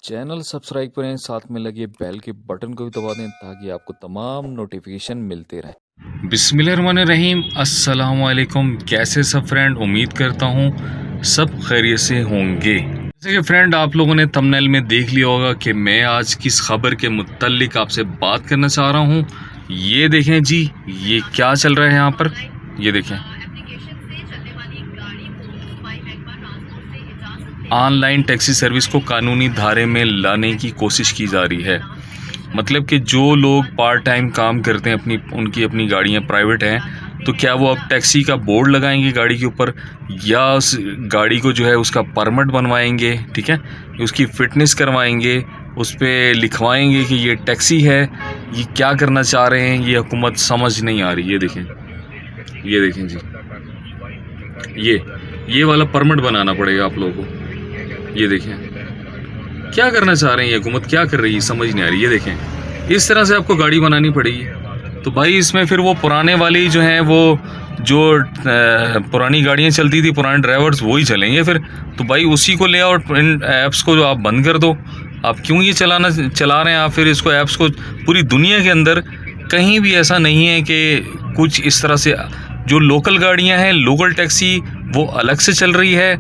Channel subscribe करें, साथ में लगे बेल के बटन को भी दबा दें ताकि आपको तमाम नोटिफिकेशन मिलते रहें। बिस्मिल्लाहिर्रहमानिर्रहीम। अस्सलाम वालेकुम। कैसे सब फ्रेंड, उम्मीद करता हूँ सब खैरियत से होंगे। जैसे कि फ्रेंड आप लोगों ने थंबनेल में देख लिया होगा कि मैं आज किस खबर के मुत्तल्लिक आपसे बात करना चाह रहा हूँ। ये देखें जी, ये क्या चल रहा है यहाँ पर, ये देखें। ऑनलाइन टैक्सी सर्विस को कानूनी धारे में लाने की कोशिश की जा रही है। मतलब कि जो लोग पार्ट टाइम काम करते हैं, उनकी अपनी गाड़ियाँ प्राइवेट हैं, तो क्या वो अब टैक्सी का बोर्ड लगाएंगे गाड़ी के ऊपर, या उस गाड़ी को जो है उसका परमिट बनवाएंगे, ठीक है, उसकी फ़िटनेस करवाएंगे, उस पर लिखवाएंगे कि ये टैक्सी है। ये क्या करना चाह रहे हैं ये हुकूमत समझ नहीं आ रही। ये देखें, ये देखें जी, ये वाला परमिट बनाना पड़ेगा आप लोगों को। ये देखें क्या करना चाह रहे हैं ये हुकूमत, क्या कर रही है समझ नहीं आ रही। ये देखें, इस तरह से आपको गाड़ी बनानी पड़ेगी। तो भाई इसमें फिर वो पुराने वाली जो हैं, वो जो पुरानी गाड़ियाँ चलती थी, पुराने ड्राइवर्स वही चलेंगे फिर। तो भाई उसी को ले आओ, इन ऐप्स को जो आप बंद कर दो। आप क्यों ये चला रहे हैं आप फिर इसको, ऐप्स को। पूरी दुनिया के अंदर कहीं भी ऐसा नहीं है कि कुछ इस तरह से जो लोकल गाड़ियाँ हैं, लोकल टैक्सी वो अलग से चल रही है,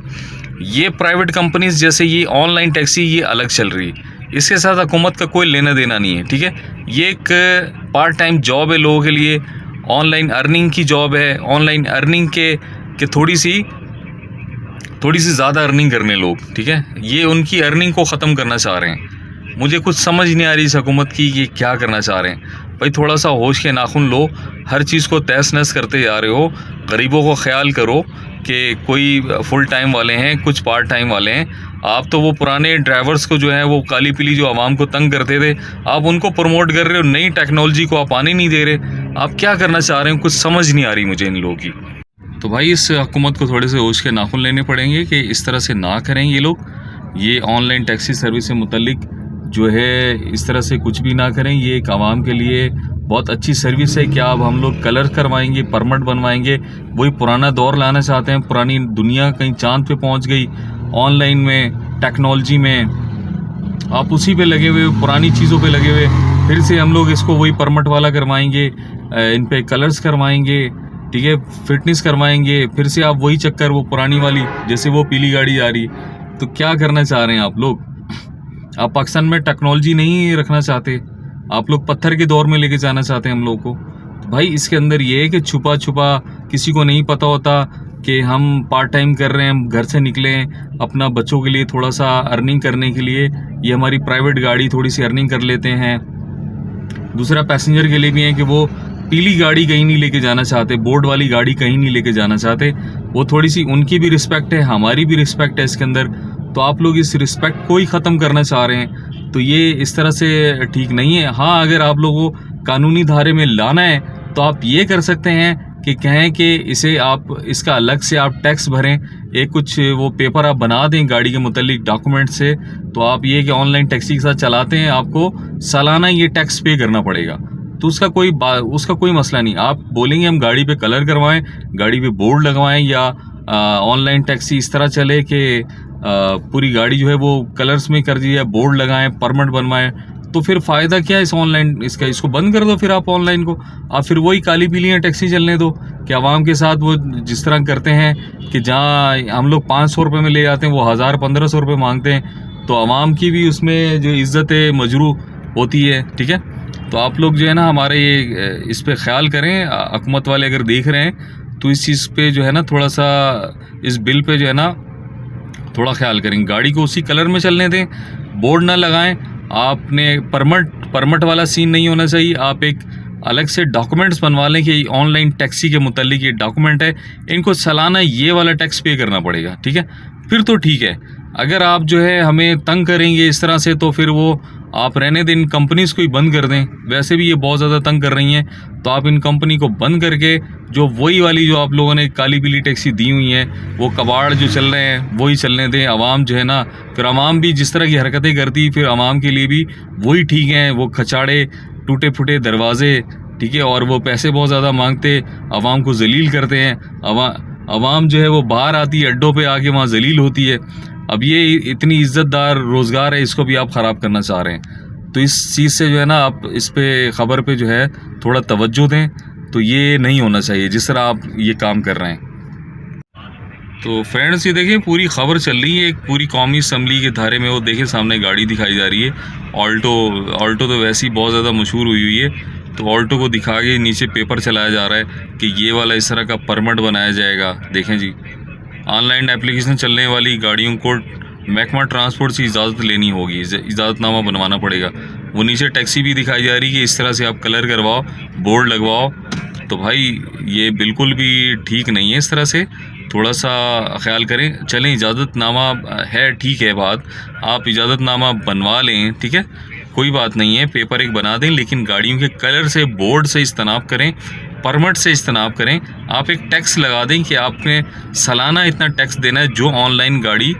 ये प्राइवेट कंपनीज जैसे ये ऑनलाइन टैक्सी ये अलग चल रही है। इसके साथ हुकूमत का कोई लेना देना नहीं है, ठीक है। ये एक पार्ट टाइम जॉब है लोगों के लिए, ऑनलाइन अर्निंग की जॉब है। ऑनलाइन अर्निंग के थोड़ी सी ज़्यादा अर्निंग करने लोग, ठीक है, ये उनकी अर्निंग को ख़त्म करना चाह रहे हैं। मुझे कुछ समझ नहीं आ रही इस हुकूमत की ये क्या करना चाह रहे हैं। भाई थोड़ा सा होश के नाखून लो, हर चीज़ को तहस नहस करते जा रहे हो। गरीबों को ख्याल करो कि कोई फुल टाइम वाले हैं, कुछ पार्ट टाइम वाले हैं। आप तो वो पुराने ड्राइवर्स को जो है वो काली पीली जो आवाम को तंग करते थे, आप उनको प्रमोट कर रहे हो, नई टेक्नोलॉजी को आप आने नहीं दे रहे। आप क्या करना चाह रहे हो कुछ समझ नहीं आ रही मुझे इन लोगों की। तो भाई इस हुकूमत को थोड़े से होश के नाखून लेने पड़ेंगे कि इस तरह से ना करें ये लोग। ये ऑनलाइन टैक्सी सर्विस से मुतल्लिक जो है इस तरह से कुछ भी ना करें। ये एक आवाम के लिए बहुत अच्छी सर्विस है। क्या अब हम लोग कलर करवाएंगे, परमिट बनवाएंगे, वही पुराना दौर लाना चाहते हैं। पुरानी दुनिया कहीं चांद पे पहुंच गई, ऑनलाइन में, टेक्नोलॉजी में आप उसी पे लगे हुए, पुरानी चीज़ों पे लगे हुए। फिर से हम लोग इसको वही परमिट वाला करवाएंगे, इन पे कलर्स करवाएंगे, ठीक है, फिटनेस करवाएंगे। फिर से आप वही चक्कर, वो पुरानी वाली, जैसे वो पीली गाड़ी आ रही। तो क्या करना चाह रहे हैं आप लोग? आप पाकिस्तान में टेक्नोलॉजी नहीं रखना चाहते, आप लोग पत्थर के दौर में लेके जाना चाहते हैं हम लोग को। तो भाई इसके अंदर ये है कि छुपा छुपा किसी को नहीं पता होता कि हम पार्ट टाइम कर रहे हैं, घर से निकले हैं अपना बच्चों के लिए थोड़ा सा अर्निंग करने के लिए, ये हमारी प्राइवेट गाड़ी थोड़ी सी अर्निंग कर लेते हैं। दूसरा पैसेंजर के लिए भी है कि वो पीली गाड़ी कहीं नहीं लेके जाना चाहते, बोर्ड वाली गाड़ी कहीं नहीं लेके जाना चाहते। वो थोड़ी सी उनकी भी रिस्पेक्ट है, हमारी भी रिस्पेक्ट है इसके अंदर। तो आप लोग इस रिस्पेक्ट को ही ख़त्म करना चाह रहे हैं, तो ये इस तरह से ठीक नहीं है। हाँ, अगर आप लोगों को कानूनी धारे में लाना है तो आप ये कर सकते हैं कि कहें कि इसे आप, इसका अलग से आप टैक्स भरें, एक कुछ वो पेपर आप बना दें गाड़ी के मुतालिक डॉक्यूमेंट से। तो आप ये कि ऑनलाइन टैक्सी के साथ चलाते हैं, आपको सालाना ये टैक्स पे करना पड़ेगा। तो उसका कोई मसला नहीं। आप बोलेंगे हम गाड़ी पे कलर करवाएं, गाड़ी पे बोर्ड लगवाएं, या ऑनलाइन टैक्सी इस तरह चले कि पूरी गाड़ी जो है वो कलर्स में कर दिया, बोर्ड लगाएं, परमिट बनवाएं, तो फिर फ़ायदा क्या है इस ऑनलाइन इसका? इसको बंद कर दो फिर आप ऑनलाइन को। आप फिर वही काली पीली टैक्सी चलने दो कि आवाम के साथ वो जिस तरह करते हैं कि जहाँ हम लोग 500 रुपये में ले जाते हैं वो 1000-1500 रुपये मांगते हैं। तो आवाम की भी उसमें जो इज़्ज़त है मजरू होती है, ठीक है। तो आप लोग जो है ना हमारे ये इस पे ख्याल करें। हुकूमत वाले अगर देख रहे हैं तो इस चीज़ पे जो है ना थोड़ा सा, इस बिल पे जो है ना थोड़ा ख्याल करें। गाड़ी को उसी कलर में चलने दें, बोर्ड ना लगाएं। आपने परमिट वाला सीन नहीं होना चाहिए। आप एक अलग से डॉक्यूमेंट्स बनवा लें कि ऑनलाइन टैक्सी के मुतालिक ये डॉक्यूमेंट है, इनको सालाना ये वाला टैक्स पे करना पड़ेगा, ठीक है। फिर तो ठीक है। अगर आप जो है हमें तंग करेंगे इस तरह से, तो फिर वो आप रहने दें, इन कंपनीज़ को ही बंद कर दें। वैसे भी ये बहुत ज़्यादा तंग कर रही हैं, तो आप इन कंपनी को बंद करके जो वही वाली जो आप लोगों ने काली पीली टैक्सी दी हुई हैं, वो कबाड़ जो चल रहे हैं वही चलने दें। आवाम जो है ना, फिर आवाम भी जिस तरह की हरकतें करती, फिर आवाम के लिए भी वही ठीक हैं। वो खचाड़े, टूटे फूटे दरवाजे, ठीक है, और वो पैसे बहुत ज़्यादा मांगते, आवाम को जलील करते हैं। आवाम जो है वो बाहर आती है, अड्डों पे आके वहाँ जलील होती है। अब ये इतनी इज्जतदार रोज़गार है, इसको भी आप ख़राब करना चाह रहे हैं। तो इस चीज़ से जो है ना, आप इस पे ख़बर पे जो है थोड़ा तवज्जो दें। तो ये नहीं होना चाहिए जिस तरह आप ये काम कर रहे हैं। तो फ्रेंड्स, ये देखें पूरी खबर चल रही है एक पूरी कौमी असम्बली के धारे में। वो देखें सामने गाड़ी दिखाई जा रही है, ऑल्टो तो वैसे ही बहुत ज़्यादा मशहूर हुई है। तो ऑल्टो को दिखा के नीचे पेपर चलाया जा रहा है कि ये वाला इस तरह का परमिट बनाया जाएगा। देखें जी, ऑनलाइन एप्लीकेशन चलने वाली गाड़ियों को महकमा ट्रांसपोर्ट से इजाज़त लेनी होगी, इजाज़तनामा बनवाना पड़ेगा। वो नीचे टैक्सी भी दिखाई जा रही है कि इस तरह से आप कलर करवाओ, बोर्ड लगवाओ। तो भाई ये बिल्कुल भी ठीक नहीं है। इस तरह से थोड़ा सा ख्याल करें। चलें, इजाज़तनामा है, ठीक है बात, आप इजाज़तनामा बनवा लें, ठीक है, कोई बात नहीं है, पेपर एक बना दें, लेकिन गाड़ियों के कलर से, बोर्ड से इज्तनाब करें, परमिट से इज्तनाब करें। आप एक टैक्स लगा दें कि आपने सालाना इतना टैक्स देना है जो ऑनलाइन गाड़ी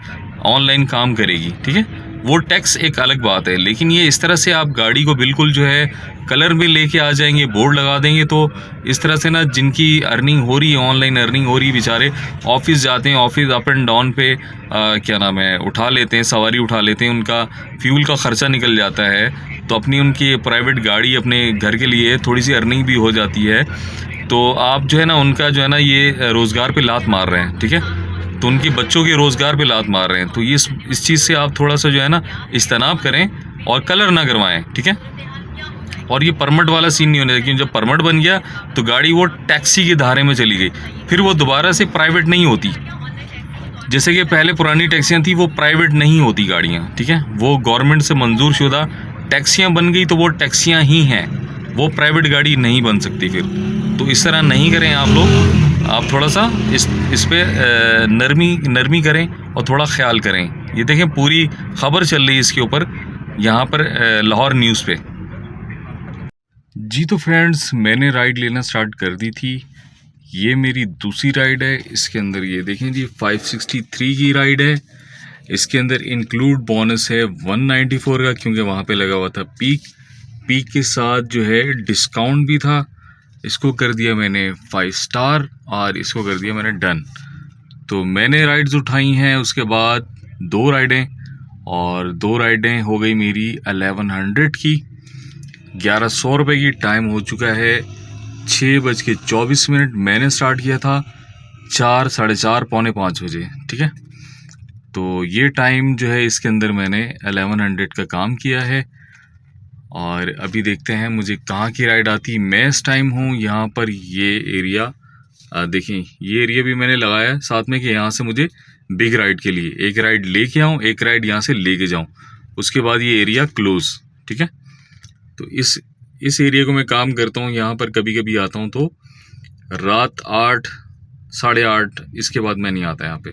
ऑनलाइन काम करेगी, ठीक है। वो टैक्स एक अलग बात है, लेकिन ये इस तरह से आप गाड़ी को बिल्कुल जो है कलर में लेके आ जाएंगे, बोर्ड लगा देंगे, तो इस तरह से ना जिनकी अर्निंग हो रही है, ऑनलाइन अर्निंग हो रही है, बेचारे ऑफिस जाते हैं, ऑफिस अप एंड डाउन पे क्या नाम है उठा लेते हैं, सवारी उठा लेते हैं, उनका फ्यूल का ख़र्चा निकल जाता है। तो अपनी उनकी प्राइवेट गाड़ी अपने घर के लिए थोड़ी सी अर्निंग भी हो जाती है। तो आप जो है ना उनका जो है ना ये रोज़गार पे लात मार रहे हैं, ठीक है। तो उनके बच्चों के रोज़गार पे लात मार रहे हैं। तो ये इस चीज़ से आप थोड़ा सा जो है ना इज्तनाब करें और कलर ना करवाएं, ठीक है। और ये परमिट वाला सीन नहीं होना, लेकिन जब परमिट बन गया तो गाड़ी वो टैक्सी के धारे में चली गई, फिर वो दोबारा से प्राइवेट नहीं होती। जैसे कि पहले पुरानी टैक्सियाँ थी, वो प्राइवेट नहीं होती गाड़ियाँ, ठीक है, वो गवर्नमेंट से मंजूर शुदा टैक्सियाँ बन गई, तो वो टैक्सियाँ ही हैं, वो प्राइवेट गाड़ी नहीं बन सकती फिर। तो इस तरह नहीं करें आप लोग, आप थोड़ा सा इस पे नरमी करें और थोड़ा ख्याल करें। ये देखें पूरी खबर चल रही है इसके ऊपर, यहाँ पर लाहौर न्यूज़ पे। जी तो फ्रेंड्स, मैंने राइड लेना स्टार्ट कर दी थी। ये मेरी दूसरी राइड है। इसके अंदर ये देखें जी 563 की राइड है। इसके अंदर इंक्लूड बोनस है 194 का, क्योंकि वहाँ पे लगा हुआ था पीक के साथ जो है डिस्काउंट भी था। इसको कर दिया मैंने 5 स्टार और इसको कर दिया मैंने डन। तो मैंने राइड्स उठाई हैं उसके बाद 2 राइडें, और 2 राइडें हो गई मेरी 1100 की, 1100 रुपये की। टाइम हो चुका है 6:24। मैंने स्टार्ट किया था 4, साढ़े 4, पौने 5 बजे, ठीक है। तो ये टाइम जो है इसके अंदर मैंने 1100 का काम किया है। और अभी देखते हैं मुझे कहाँ की राइड आती। मैं इस टाइम हूँ यहाँ पर, ये एरिया देखें, ये एरिया भी मैंने लगाया है साथ में कि यहाँ से मुझे बिग राइड के लिए एक राइड लेके आऊँ, एक राइड यहाँ से लेके जाऊँ, उसके बाद ये एरिया क्लोज, ठीक है। तो इस एरिया को मैं काम करता हूँ, यहाँ पर कभी कभी आता हूँ तो रात 8, साढ़े 8, इसके बाद मैं नहीं आता यहाँ पे।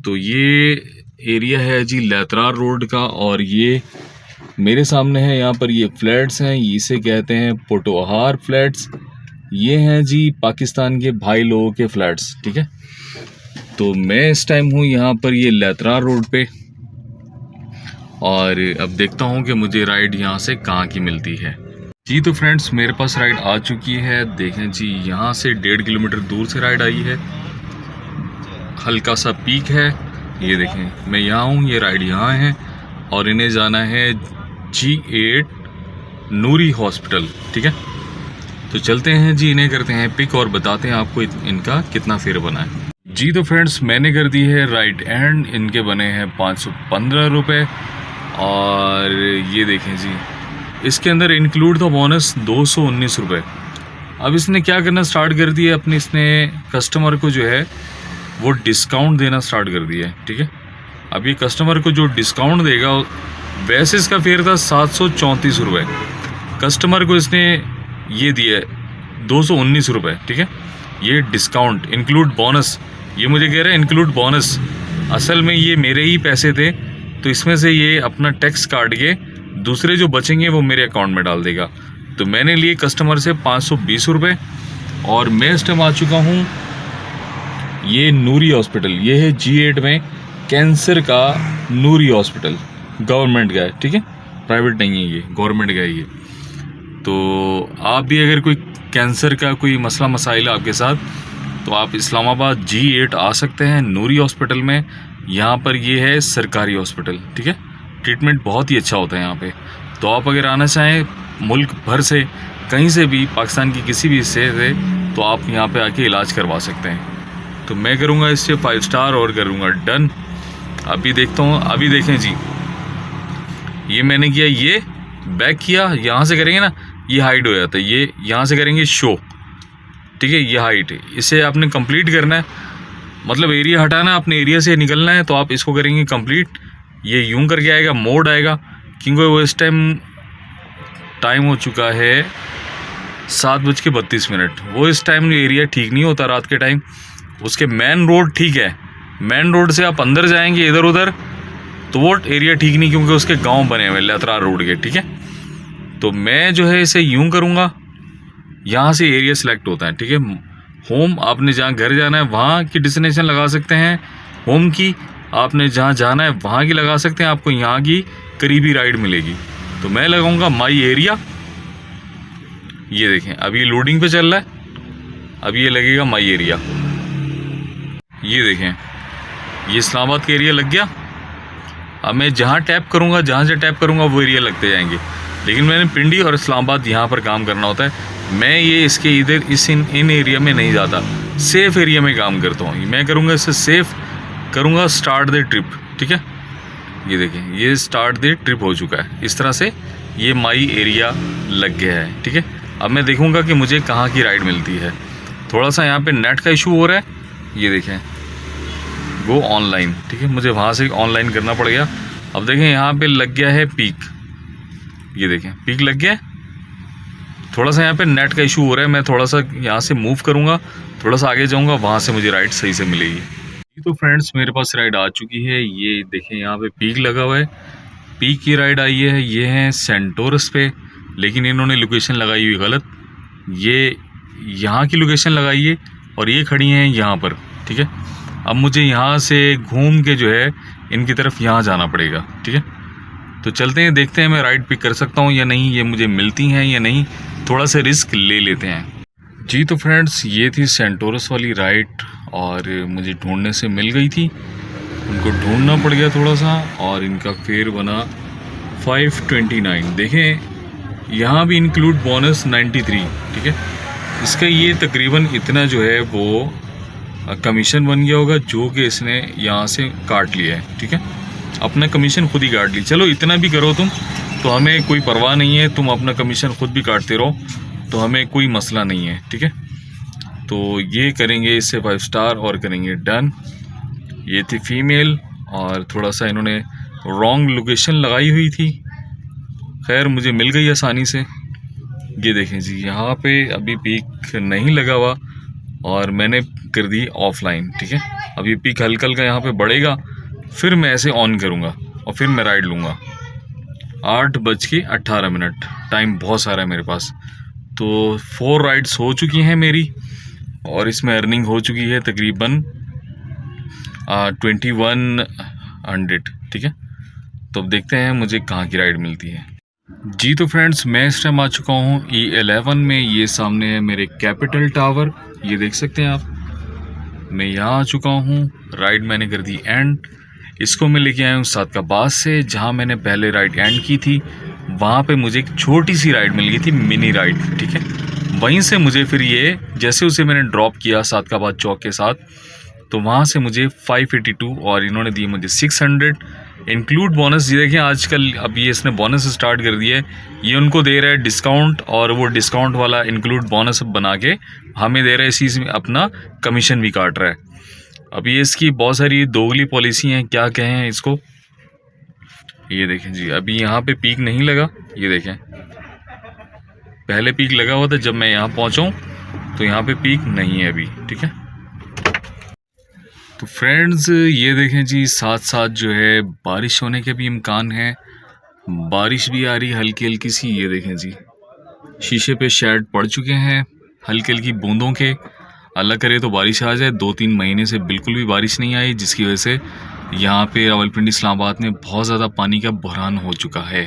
तो ये एरिया है जी लैतरार रोड का, और ये मेरे सामने है यहाँ पर ये फ्लैट्स हैं, इसे कहते हैं पोटोहार फ्लैट्स। ये हैं जी पाकिस्तान के भाई लोगों के फ्लैट्स, ठीक है। तो मैं इस टाइम हूँ यहाँ पर ये लैतरार रोड पे, और अब देखता हूँ कि मुझे राइड यहाँ से कहाँ की मिलती है। जी तो फ्रेंड्स, मेरे पास राइड आ चुकी है। देखें जी, यहाँ से 1.5 किलोमीटर दूर से राइड आई है, हल्का सा पीक है। ये देखें मैं यहाँ हूँ, ये राइड यहाँ है, और इन्हें जाना है G8 नूरी हॉस्पिटल, ठीक है। तो चलते हैं जी, इन्हें करते हैं पिक और बताते हैं आपको इनका कितना फेयर बना है। जी तो फ्रेंड्स, मैंने कर दी है राइट एंड, इनके बने हैं 515 रुपये। और ये देखें जी, इसके अंदर इंक्लूड था बोनस 219 रुपये। अब इसने क्या करना स्टार्ट कर दिया, अपने इसने कस्टमर को जो है वो डिस्काउंट देना स्टार्ट कर दिया है, ठीक है। अब ये कस्टमर को जो डिस्काउंट देगा, वैसे इसका फेयर था 734 रुपये, कस्टमर को इसने ये दिया है 219 रुपये, ठीक है। ये डिस्काउंट इंक्लूड बोनस, ये मुझे कह रहा है इंक्लूड बोनस, असल में ये मेरे ही पैसे थे, तो इसमें से ये अपना टैक्स काट के दूसरे जो बचेंगे वो मेरे अकाउंट में डाल देगा। तो मैंने लिए कस्टमर से 520 रुपये, और मैं इस टाइम आ चुका हूँ ये नूरी हॉस्पिटल। ये है G8 में कैंसर का नूरी हॉस्पिटल, गवर्नमेंट का है, ठीक है, प्राइवेट नहीं है, ये गवर्नमेंट का है ये। तो आप भी अगर कोई कैंसर का कोई मसला मसाइल है आपके साथ, तो आप इस्लामाबाद G8 आ सकते हैं नूरी हॉस्पिटल में। यहाँ पर ये है सरकारी हॉस्पिटल, ठीक है। ट्रीटमेंट बहुत ही अच्छा होता है यहाँ पे। तो आप अगर आना चाहें मुल्क भर से, कहीं से भी, पाकिस्तान की किसी भी हिस्से से, तो आप यहाँ पे आके इलाज करवा सकते हैं। तो मैं करूँगा इससे 5 स्टार और करूँगा डन। अभी देखता हूँ, अभी देखें जी, ये मैंने किया, ये बैक किया, यहाँ से करेंगे ना ये हाइड हो जाता है, ये यहाँ से करेंगे शो, ठीक है, ये हाइट, इसे आपने कंप्लीट करना है, मतलब एरिया हटाना है, अपने एरिया से निकलना है, तो आप इसको करेंगे कंप्लीट। ये यूं करके आएगा, मोड आएगा, क्योंकि वो इस टाइम हो चुका है 7:32। वो इस टाइम एरिया ठीक नहीं होता रात के टाइम। उसके मेन रोड ठीक है, मेन रोड से आप अंदर जाएंगे इधर उधर तो वो एरिया ठीक नहीं, क्योंकि उसके गांव बने हुए लतरार रोड के, ठीक है। तो मैं जो है इसे यूं करूँगा, यहाँ से एरिया सेलेक्ट होता है, ठीक है। होम आपने जहाँ घर जाना है वहाँ की डेस्टिनेशन लगा सकते हैं, होम की आपने जहाँ जाना है वहाँ की लगा सकते हैं, आपको यहाँ की करीबी राइड मिलेगी। तो मैं लगाऊंगा माई एरिया। ये देखें अभी लोडिंग पे चल रहा है, अभी ये लगेगा माई एरिया। ये देखें ये इस्लामाबाद का एरिया लग गया। अब मैं जहाँ टैप करूँगा, जहाँ से टैप करूँगा वो एरिया लगते जाएंगे, लेकिन मैंने पिंडी और इस्लामाबाद यहाँ पर काम करना होता है। मैं ये इसके इधर इन एरिया में नहीं जाता, सेफ़ एरिया में काम करता हूँ। मैं करूँगा इससे सेफ़ करूँगा स्टार्ट द ट्रिप, ठीक है। ये देखें ये स्टार्ट द ट्रिप हो चुका है, इस तरह से ये माई एरिया लग गया है, ठीक है। अब मैं देखूँगा कि मुझे कहाँ की राइड मिलती है। थोड़ा सा यहाँ पे नेट का इशू हो रहा है, ये देखें वो ऑनलाइन, ठीक है, मुझे वहाँ से ऑनलाइन करना पड़ गया। अब देखें यहाँ पे लग गया है पीक, ये देखें पीक लग गया है। थोड़ा सा यहाँ पे नेट का इशू हो रहा है, मैं थोड़ा सा यहाँ से मूव करूँगा, थोड़ा सा आगे जाऊँगा, वहाँ से मुझे राइड सही से मिलेगी। तो फ्रेंड्स मेरे पास राइड आ चुकी है, ये देखें यहाँ पे पीक लगा हुआ है, पीक की राइड आई है। ये है सेंटोरस पे, लेकिन इन्होंने लोकेशन लगाई हुई गलत, ये यहाँ की लोकेशन लगाई है और ये खड़ी हैं यहाँ पर, ठीक है। अब मुझे यहाँ से घूम के जो है इनकी तरफ यहाँ जाना पड़ेगा, ठीक है। तो चलते हैं, देखते हैं मैं राइड पिक कर सकता हूँ या नहीं, ये मुझे मिलती हैं या नहीं, थोड़ा सा रिस्क ले लेते हैं जी। तो फ्रेंड्स ये थी सेंटोरस वाली राइड और मुझे ढूंढने से मिल गई थी, उनको ढूंढना पड़ गया थोड़ा सा, और इनका फेयर बना 529। देखें यहाँ भी इंक्लूड बोनस 93, ठीक है। इसका ये तकरीबन इतना जो है वो कमीशन बन गया होगा, जो कि इसने यहाँ से काट लिया है, ठीक है। अपना कमीशन खुद ही काट ली। चलो इतना भी करो तुम तो हमें कोई परवाह नहीं है, तुम अपना कमीशन खुद भी काटते रहो तो हमें कोई मसला नहीं है, ठीक है। तो ये करेंगे इससे 5 स्टार और करेंगे डन। ये थी फीमेल और थोड़ा सा इन्होंने रॉन्ग लोकेशन लगाई हुई थी, खैर मुझे मिल गई आसानी से। ये देखें जी यहाँ पे अभी पीक नहीं लगा हुआ और मैंने कर दी ऑफलाइन, ठीक है। अभी पीक हल्का हल्का यहाँ पे बढ़ेगा, फिर मैं ऐसे ऑन करूँगा और फिर मैं राइड लूँगा। 8:18, टाइम बहुत सारा है मेरे पास। तो 4 राइड्स हो चुकी हैं मेरी और इसमें अर्निंग हो चुकी है तकरीबन 2100, ठीक है। तो अब देखते हैं मुझे कहाँ की राइड मिलती है जी। तो फ्रेंड्स मैं इस टाइम आ चुका हूँ E11 में, ये सामने है मेरे कैपिटल टावर, ये देख सकते हैं आप। मैं यहाँ आ चुका हूँ, राइड मैंने कर दी एंड। इसको मैं लेके आया हूँ सादकाबाद से, जहाँ मैंने पहले राइड एंड की थी, वहाँ पे मुझे एक छोटी सी राइड मिल गई थी, मिनी राइड, ठीक है। वहीं से मुझे फिर ये जैसे उसे मैंने ड्रॉप किया सादकाबाद चौक के साथ, तो वहाँ से मुझे 582 और इन्होंने दिए मुझे 600 इंक्लूड बोनस। ये देखिए आजकल अभी इसने बोनस स्टार्ट कर दिया है, ये उनको दे रहा है डिस्काउंट, और वो डिस्काउंट वाला इंक्लूड बोनस बना के हमें दे रहा है, इसी में अपना कमीशन भी काट रहा है। अभी इसकी बहुत सारी दोगली पॉलिसी हैं, क्या कहें इसको। ये देखें जी अभी यहाँ पे पीक नहीं लगा, ये देखें पहले पीक लगा हुआ था, जब मैं यहाँ पहुँचा हूँ तो यहाँ पे पीक नहीं है अभी, ठीक है। तो फ्रेंड्स ये देखें जी साथ साथ जो है बारिश होने के भी इम्कान है, बारिश भी आ रही हल्की हल्की सी। ये देखें जी शीशे पे शेड पड़ चुके हैं हल्की हल्की बूंदों के, अल्लाह करे तो बारिश आ जाए। 2-3 महीने से बिल्कुल भी बारिश नहीं आई, जिसकी वजह से यहाँ पे रावलपिंडी इस्लामाबाद में बहुत ज़्यादा पानी का बहरान हो चुका है।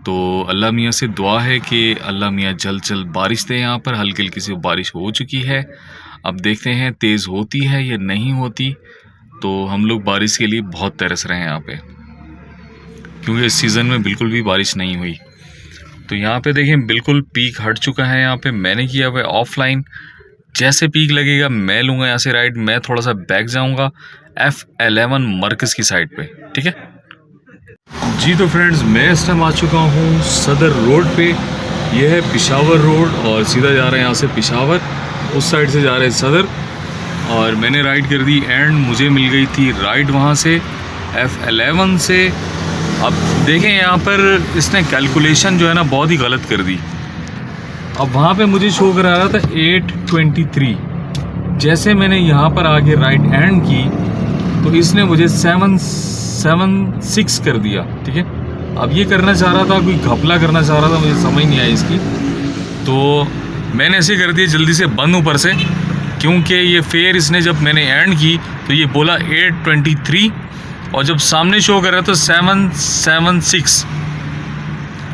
तो अल्लाह मियाँ से दुआ है कि अल्लाह मियाँ जल्द जल्द बारिश दे। यहाँ पर हल्की हल्की सी बारिश हो चुकी है, अब देखते हैं तेज़ होती है या नहीं होती। तो हम लोग बारिश के लिए बहुत तरस रहे हैं यहाँ पे, क्योंकि इस सीज़न में बिल्कुल भी बारिश नहीं हुई। तो यहाँ पे देखें बिल्कुल पीक हट चुका है। यहाँ पे मैंने किया हुआ है ऑफलाइन, जैसे पीक लगेगा मैं लूँगा यहाँ से राइड। मैं थोड़ा सा बैक जाऊँगा F11 मरकज़ की साइड पे, ठीक है जी। तो फ्रेंड्स मैं इस टाइम आ चुका हूँ सदर रोड पे। यह है पिशावर रोड और सीधा जा रहे हैं यहाँ से पिशावर, उस साइड से जा रहे हैं सदर। और मैंने राइड कर दी एंड मुझे मिल गई थी राइड वहाँ से F11 से। अब देखें यहाँ पर इसने कैलकुलेशन जो है ना बहुत ही गलत कर दी। अब वहाँ पे मुझे शो करा रहा था 823, जैसे मैंने यहाँ पर आके राइट एंड की तो इसने मुझे 776 कर दिया, ठीक है। अब ये करना चाह रहा था, कोई घपला करना चाह रहा था, मुझे समझ नहीं आई इसकी। तो मैंने ऐसे कर दिया जल्दी से बंद ऊपर से, क्योंकि ये फेयर इसने जब मैंने एंड की तो ये बोला 823 और जब सामने शो कर रहा था 776,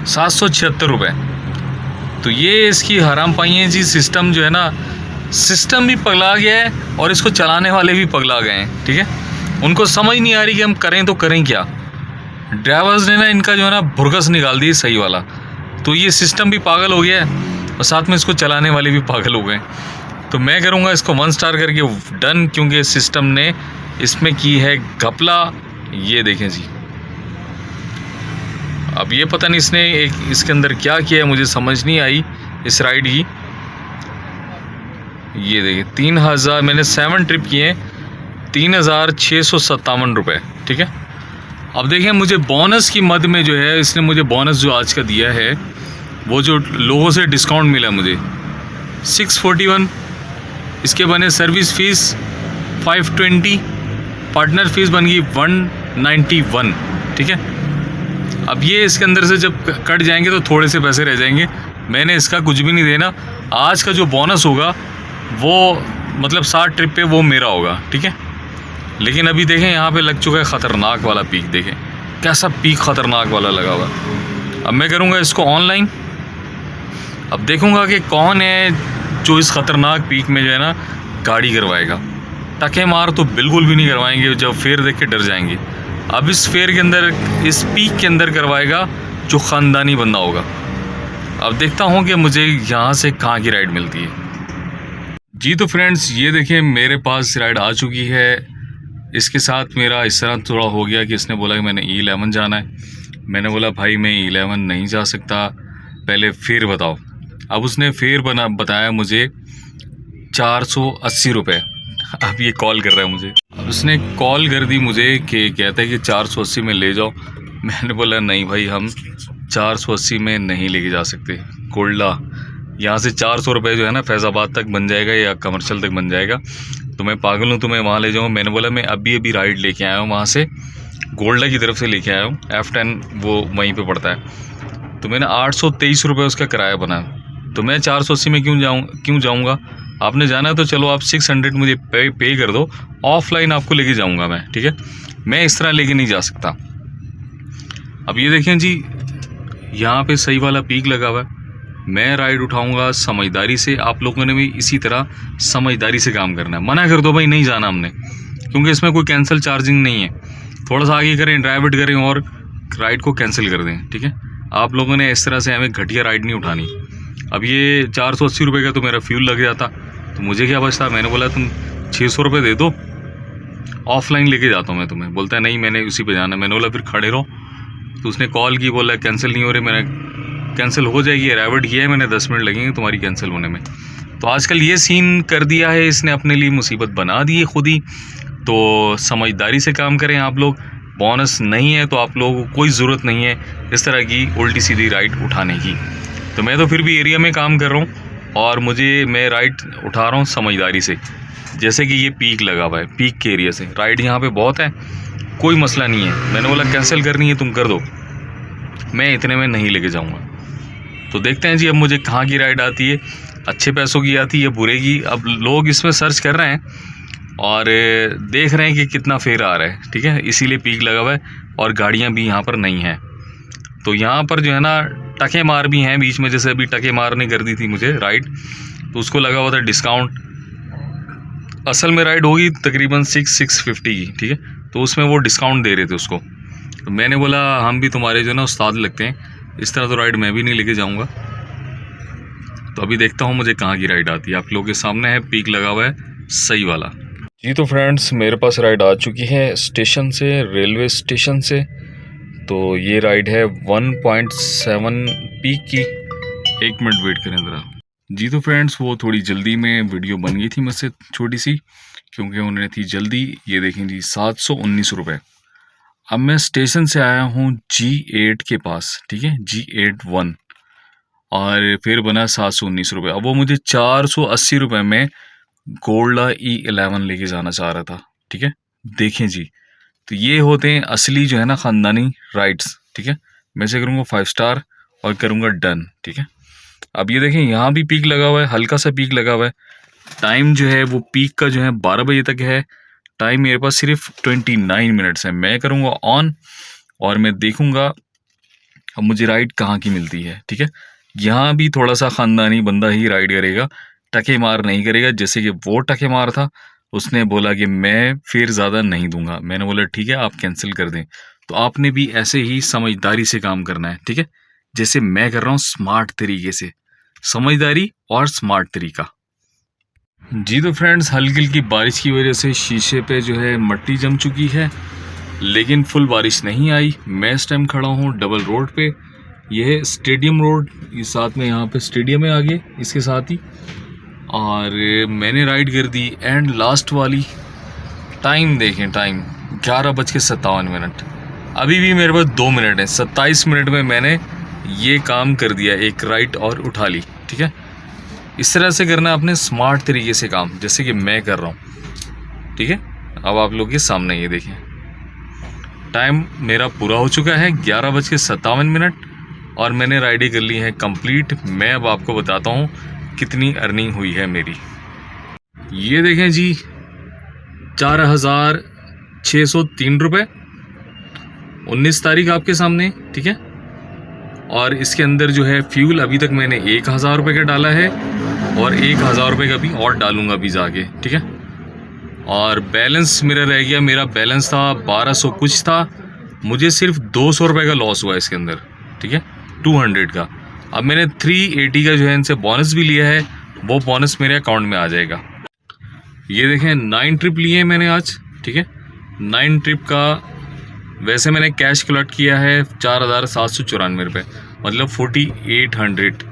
776 रुपये। तो ये इसकी हराम पाई है जी। सिस्टम जो है ना, सिस्टम भी पगला गया है और इसको चलाने वाले भी पगला गए हैं, ठीक है। उनको समझ नहीं आ रही कि हम करें तो करें क्या। ड्राइवर्स ने ना इनका जो है ना भुरकस निकाल दी सही वाला। तो ये सिस्टम भी पागल हो गया है और साथ में इसको चलाने वाले भी पागल हो गए। तो मैं करूँगा इसको 1 स्टार करके डन, क्योंकि सिस्टम ने इसमें की है घपला। ये देखें जी, अब ये पता नहीं इसने इसके अंदर क्या किया है, मुझे समझ नहीं आई इस राइड की। ये देखिए 3000, मैंने 7 ट्रिप किए, 3657 रुपये, ठीक है। अब देखें मुझे बोनस की मद में जो है इसने मुझे बोनस जो आज का दिया है, वो जो लोगों से डिस्काउंट मिला मुझे 641, इसके बने सर्विस फ़ीस 520, पार्टनर फीस बन गई 191, ठीक है। अब ये इसके अंदर से जब कट जाएंगे तो थोड़े से पैसे रह जाएंगे। मैंने इसका कुछ भी नहीं देना। आज का जो बोनस होगा वो मतलब 60 ट्रिप पे वो मेरा होगा, ठीक है। लेकिन अभी देखें यहाँ पे लग चुका है ख़तरनाक वाला पीक। देखें कैसा पीक ख़तरनाक वाला लगा हुआ। अब मैं करूँगा इसको ऑनलाइन। अब देखूँगा कि कौन है जो इस ख़तरनाक पीक में जो है ना गाड़ी करवाएगा। टके मार तो बिल्कुल भी नहीं करवाएंगे, जब फेयर देख के डर जाएंगे। अब इस फेयर के अंदर, इस पीक के अंदर करवाएगा जो ख़ानदानी बंदा होगा। अब देखता हूँ कि मुझे यहाँ से कहाँ की राइड मिलती है जी। तो फ्रेंड्स ये देखिए मेरे पास राइड आ चुकी है। इसके साथ मेरा इस तरह थोड़ा हो गया कि इसने बोला कि मैंने E11 जाना है। मैंने बोला भाई मैं E11 नहीं जा सकता, पहले फेयर बताओ। अब उसने फेयर बताया मुझे 480 रुपये। अब ये कॉल कर रहा है मुझे। अब उसने कॉल कर दी मुझे कि कहता है कि 480 में ले जाओ। मैंने बोला नहीं भाई, हम 480 में नहीं लेके जा सकते। कोल्डा यहाँ से 400 रुपये जो है ना फैज़ाबाद तक बन जाएगा या कमर्शियल तक बन जाएगा। तो मैं पागल हूँ, तो मैं वहाँ ले जाऊँगा। मैंने बोला मैं अभी राइड लेके आया हूँ वहाँ से, गोल्डा की तरफ से लेके आया हूँ। F10 वो वहीं पे पड़ता है। तो मैंने 823 रुपये उसका किराया बना। तो मैं 480 में क्यों जाऊँगा। आपने जाना है तो चलो आप 600 मुझे पे कर दो, ऑफलाइन आपको लेके जाऊँगा मैं, ठीक है। मैं इस तरह लेके नहीं जा सकता। अब ये देखें जी, यहाँ पे सही वाला पीक लगा हुआ है। मैं राइड उठाऊंगा समझदारी से। आप लोगों ने भी इसी तरह समझदारी से काम करना है। मना कर दो भाई नहीं जाना हमने, क्योंकि इसमें कोई कैंसिल चार्जिंग नहीं है। थोड़ा सा आगे करें, ड्राइवर्ट करें और राइड को कैंसिल कर दें, ठीक है। आप लोगों ने इस तरह से हमें घटिया राइड नहीं उठानी। अब ये 480 रुपये का तो मेरा फ्यूल लग जाता, तो मुझे क्या बचता। मैंने बोला तुम 600 रुपये दे दो, ऑफलाइन लेके जाता हूँ मैं तुम्हें। बोलता है नहीं मैंने उसी पे जाना। मैंने बोला फिर खड़े रहो। तो उसने कॉल की, बोला कैंसिल नहीं हो रही। मैंने कैंसिल हो जाएगी, राइवर्ट किया है मैंने, 10 मिनट लगेंगे तुम्हारी कैंसिल होने में। तो आजकल ये सीन कर दिया है इसने, अपने लिए मुसीबत बना दी है खुद ही। तो समझदारी से काम करें आप लोग। बोनस नहीं है तो आप लोगों को कोई ज़रूरत नहीं है इस तरह की उल्टी सीधी राइड उठाने की। तो मैं तो फिर भी एरिया में काम कर रहा हूँ और मैं राइड उठा रहा हूँ समझदारी से। जैसे कि ये पीक लगा हुआ है, पीक के एरिया से राइड यहाँ पे बहुत है, कोई मसला नहीं है। मैंने बोला कैंसिल करनी है तुम कर दो, मैं इतने में नहीं लेके जाऊँगा। तो देखते हैं जी अब मुझे कहाँ की राइड आती है, अच्छे पैसों की आती है बुरे की। अब लोग इसमें सर्च कर रहे हैं और देख रहे हैं कि कितना फेयर आ रहा है, ठीक है। इसीलिए पीक लगा हुआ है और गाड़ियाँ भी यहाँ पर नहीं हैं। तो यहाँ पर जो है ना टके मार भी हैं बीच में। जैसे अभी टके मार ने कर दी थी मुझे राइड, तो उसको लगा हुआ था डिस्काउंट। असल में राइड होगी तकरीबन 650 की, ठीक है। तो उसमें वो डिस्काउंट दे रहे थे उसको, तो मैंने बोला हम भी तुम्हारे जो है ना उस्ताद लगते हैं, इस तरह तो राइड मैं भी नहीं लेके जाऊंगा। तो अभी देखता हूँ मुझे कहाँ की राइड आती है। आप लोगों के सामने है, पीक लगा हुआ है सही वाला। जी तो फ्रेंड्स, मेरे पास राइड आ चुकी है स्टेशन से, रेलवे स्टेशन से। तो ये राइड है 1.7 पीक की। 1 मिनट वेट करें ज़रा। जी तो फ्रेंड्स, वो थोड़ी जल्दी में वीडियो बन गई थी मुझसे छोटी सी, क्योंकि उन्हें थी जल्दी। ये देखें जी, 719 रुपये। अब मैं स्टेशन से आया हूँ G8 के पास, ठीक है, G8-1, और फिर बना 719 रुपये। अब वो मुझे 480 रुपये में गोल्डा E11 लेके जाना चाह रहा था, ठीक है। देखें जी, तो ये होते हैं असली जो है ना ख़ानदानी राइड्स, ठीक है। मैं से करूँगा 5 स्टार और करूँगा डन, ठीक है। अब ये देखें, यहाँ भी पीक लगा हुआ है, हल्का सा पीक लगा हुआ है। टाइम जो है वो पीक का जो है 12 बजे तक है। टाइम मेरे पास सिर्फ 29 मिनट्स है। मैं करूँगा ऑन और मैं देखूँगा अब मुझे राइड कहाँ की मिलती है, ठीक है। यहाँ भी थोड़ा सा ख़ानदानी बंदा ही राइड करेगा, टके मार नहीं करेगा। जैसे कि वो टके मार था, उसने बोला कि मैं फिर ज़्यादा नहीं दूंगा। मैंने बोला ठीक है, आप कैंसिल कर दें। तो आपने भी ऐसे ही समझदारी से काम करना है, ठीक है, जैसे मैं कर रहा हूँ, स्मार्ट तरीके से, समझदारी और स्मार्ट तरीका। जी तो फ्रेंड्स, हल्की हल्की बारिश की वजह से शीशे पे जो है मट्टी जम चुकी है, लेकिन फुल बारिश नहीं आई। मैं इस टाइम खड़ा हूँ डबल रोड पे। यह है स्टेडियम रोड, इस साथ में यहाँ पे स्टेडियम है आगे इसके साथ ही। और मैंने राइड कर दी एंड लास्ट वाली। टाइम देखें, टाइम 11:57। अभी भी मेरे पास 2 मिनट है। 27 मिनट में मैंने ये काम कर दिया, एक राइड और उठा ली, ठीक है। इस तरह से करना अपने स्मार्ट तरीके से काम, जैसे कि मैं कर रहा हूँ, ठीक है। अब आप लोग के सामने ये देखें, टाइम मेरा पूरा हो चुका है 11:57 और मैंने राइडें कर ली है कंप्लीट। मैं अब आपको बताता हूँ कितनी अर्निंग हुई है मेरी। ये देखें जी, 4,603 रुपये। 19 तारीख आपके सामने, ठीक है। और इसके अंदर जो है फ्यूल अभी तक मैंने 1,000 रुपये का डाला है और 1,000 रुपये का भी और डालूंगा अभी जाके, ठीक है। और बैलेंस मेरा रह गया, मेरा बैलेंस था 1200 कुछ था। मुझे सिर्फ 200 रुपये का लॉस हुआ इसके अंदर, ठीक है, 200 का। अब मैंने 380 का जो है इनसे बोनस भी लिया है, वो बोनस मेरे अकाउंट में आ जाएगा। ये देखें, 9 ट्रिप लिए हैं मैंने आज, ठीक है। 9 ट्रिप का वैसे मैंने कैश कलेक्ट किया है 4,794 रुपये, मतलब 4,800।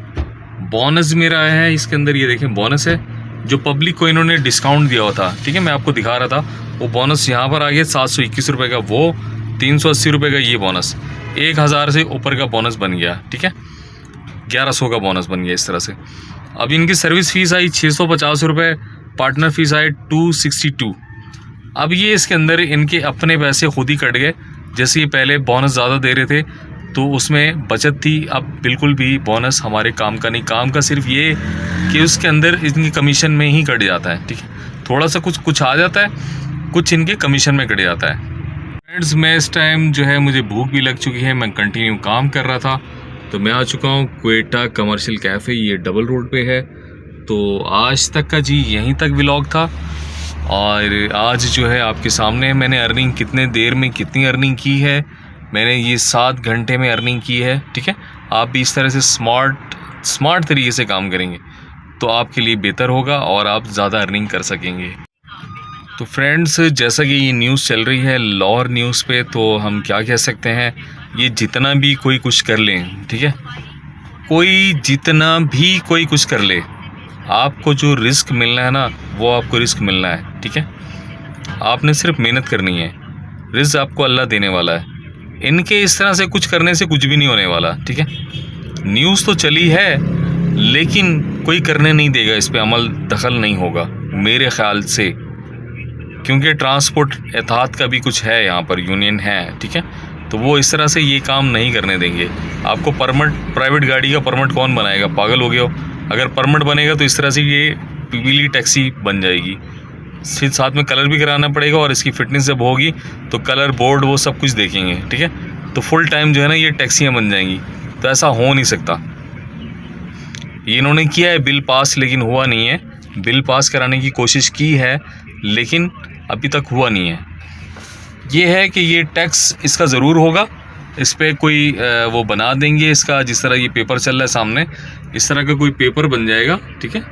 बोनस मेरा आया है इसके अंदर, ये देखें बोनस है जो पब्लिक को इन्होंने डिस्काउंट दिया हुआ था, ठीक है। मैं आपको दिखा रहा था, वो बोनस यहाँ पर आ गया 721 रुपये का, वो 380 रुपये का ये बोनस, 1,000 से ऊपर का बोनस बन गया, ठीक है। 1,100 का बोनस बन गया इस तरह से। अब इनकी सर्विस फीस आई 650 रुपये, पार्टनर फीस आए 262। अब ये इसके अंदर इनके अपने पैसे खुद ही कट गए। जैसे ये पहले बोनस ज़्यादा दे रहे थे तो उसमें बचत थी, अब बिल्कुल भी बोनस हमारे काम का नहीं। काम का सिर्फ ये कि उसके अंदर इनकी कमीशन में ही कट जाता है, ठीक है। थोड़ा सा कुछ आ जाता है, कुछ इनके कमीशन में कट जाता है। फ्रेंड्स, मैं इस टाइम जो है मुझे भूख भी लग चुकी है, मैं कंटिन्यू काम कर रहा था, तो मैं आ चुका हूँ क्वेटा कमर्शियल कैफ़े, ये डबल रोड पे है। तो आज तक का जी यहीं तक व्लॉग था। और आज जो है आपके सामने मैंने अर्निंग कितने देर में कितनी अर्निंग की है, मैंने ये 7 घंटे में अर्निंग की है, ठीक है। आप भी इस तरह से स्मार्ट तरीके से काम करेंगे तो आपके लिए बेहतर होगा और आप ज़्यादा अर्निंग कर सकेंगे। तो फ्रेंड्स, जैसा कि ये न्यूज़ चल रही है लाहौर न्यूज़ पे, तो हम क्या कह सकते हैं, ये जितना भी कोई कुछ कर लें, ठीक है, कोई जितना भी कोई कुछ कर ले, आपको जो रिस्क मिलना है ना, वो आपको रिस्क मिलना है, ठीक है। आपने सिर्फ मेहनत करनी है, रिस्क आपको अल्लाह देने वाला है। इनके इस तरह से कुछ करने से कुछ भी नहीं होने वाला, ठीक है। न्यूज़ तो चली है लेकिन कोई करने नहीं देगा, इस पर अमल दखल नहीं होगा मेरे ख्याल से, क्योंकि ट्रांसपोर्ट एतहाद का भी कुछ है यहाँ पर, यूनियन है, ठीक है। तो वो इस तरह से ये काम नहीं करने देंगे। आपको परमिट, प्राइवेट गाड़ी का परमिट कौन बनाएगा, पागल हो गए हो। अगर परमिट बनेगा तो इस तरह से ये पीपीली टैक्सी बन जाएगी, फिर साथ में कलर भी कराना पड़ेगा और इसकी फिटनेस जब होगी तो कलर बोर्ड वो सब कुछ देखेंगे, ठीक है। तो फुल टाइम जो है ना ये टैक्सियाँ बन जाएंगी, तो ऐसा हो नहीं सकता। ये इन्होंने किया है बिल पास, लेकिन हुआ नहीं है। बिल पास कराने की कोशिश की है, लेकिन अभी तक हुआ नहीं है। ये है कि ये टैक्स इसका ज़रूर होगा, इस पर कोई वो बना देंगे इसका, जिस तरह ये पेपर चल रहा है सामने, इस तरह का कोई पेपर बन जाएगा, ठीक है,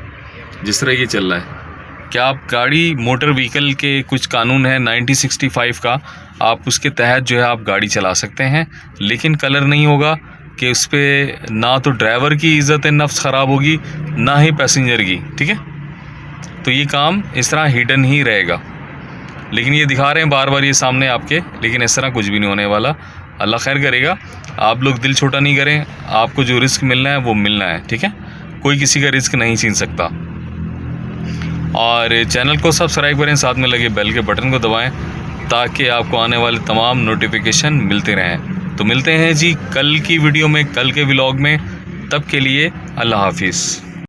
जिस तरह ये चल रहा है। क्या आप गाड़ी मोटर व्हीकल के कुछ कानून है 1965 का, आप उसके तहत जो है आप गाड़ी चला सकते हैं, लेकिन कलर नहीं होगा कि उस पर ना तो ड्राइवर की इज़्ज़त नफ्स ख़राब होगी ना ही पैसेंजर की, ठीक है। तो ये काम इस तरह हिडन ही रहेगा, लेकिन ये दिखा रहे हैं बार बार ये सामने आपके, लेकिन इस तरह कुछ भी नहीं होने वाला। अल्लाह खैर करेगा। आप लोग दिल छोटा नहीं करें, आपको जो रिस्क मिलना है वो मिलना है, ठीक है। कोई किसी का रिस्क नहीं छीन सकता। और चैनल को सब्सक्राइब करें, साथ में लगे बेल के बटन को दबाएं ताकि आपको आने वाले तमाम नोटिफिकेशन मिलते रहें। तो मिलते हैं जी कल की वीडियो में, कल के व्लॉग में। तब के लिए अल्लाह हाफिज़।